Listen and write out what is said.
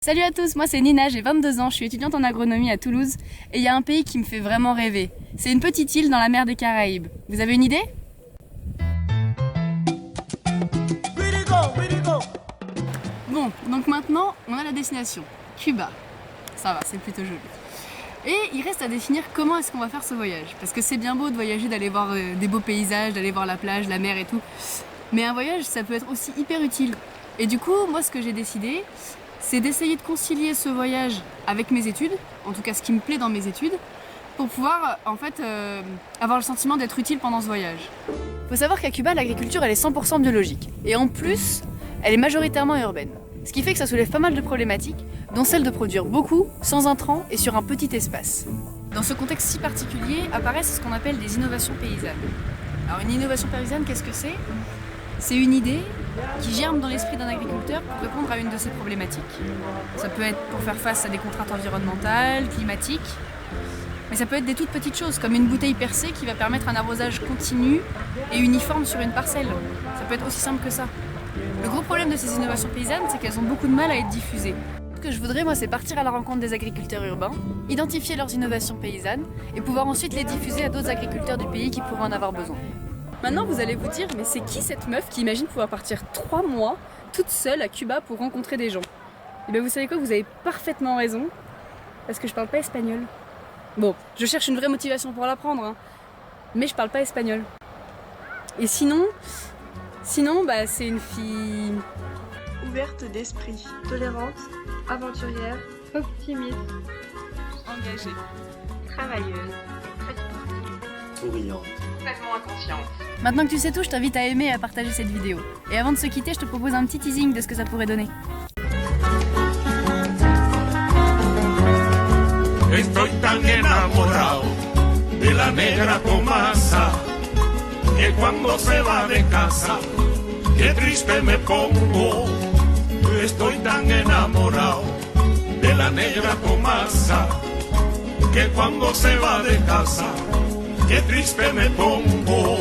Salut à tous, moi c'est Nina, j'ai 22 ans, je suis étudiante en agronomie à Toulouse et il y a un pays qui me fait vraiment rêver. C'est une petite île dans la mer des Caraïbes. Vous avez une idée? Bon, donc maintenant on a la destination, Cuba. Ça va, c'est plutôt joli. Et il reste à définir comment est-ce qu'on va faire ce voyage. Parce que c'est bien beau de voyager, d'aller voir des beaux paysages, d'aller voir la plage, la mer et tout. Mais un voyage, ça peut être aussi hyper utile. Et du coup, moi ce que j'ai décidé, c'est d'essayer de concilier ce voyage avec mes études, en tout cas ce qui me plaît dans mes études, pour pouvoir en fait avoir le sentiment d'être utile pendant ce voyage. Faut savoir qu'à Cuba, l'agriculture elle est 100% biologique, et en plus, elle est majoritairement urbaine. Ce qui fait que ça soulève pas mal de problématiques, dont celle de produire beaucoup, sans intrants et sur un petit espace. Dans ce contexte si particulier, apparaissent ce qu'on appelle des innovations paysannes. Alors une innovation paysanne, qu'est-ce que c'est ? C'est une idée qui germe dans l'esprit d'un agriculteur pour répondre à une de ces problématiques. Ça peut être pour faire face à des contraintes environnementales, climatiques, mais ça peut être des toutes petites choses, comme une bouteille percée qui va permettre un arrosage continu et uniforme sur une parcelle. Ça peut être aussi simple que ça. Le gros problème de ces innovations paysannes, c'est qu'elles ont beaucoup de mal à être diffusées. Ce que je voudrais, moi, c'est partir à la rencontre des agriculteurs urbains, identifier leurs innovations paysannes et pouvoir ensuite les diffuser à d'autres agriculteurs du pays qui pourraient en avoir besoin. Maintenant, vous allez vous dire, mais c'est qui cette meuf qui imagine pouvoir partir 3 mois toute seule à Cuba pour rencontrer des gens? Et bien vous savez quoi, vous avez parfaitement raison, parce que je parle pas espagnol. Bon, je cherche une vraie motivation pour l'apprendre, hein, mais je parle pas espagnol. Et sinon, bah c'est une fille... Ouverte d'esprit, tolérante, aventurière, optimiste, engagée, travailleuse, souriante, complètement inconsciente. Maintenant que tu sais tout, je t'invite à aimer et à partager cette vidéo. Et avant de se quitter, je te propose un petit teasing de ce que ça pourrait donner. Estoy tan enamorado de la negra Tomasa que cuando se va de casa, qué triste me pongo. Estoy tan enamorado de la negra Tomasa que cuando se va de casa, qué triste me pongo.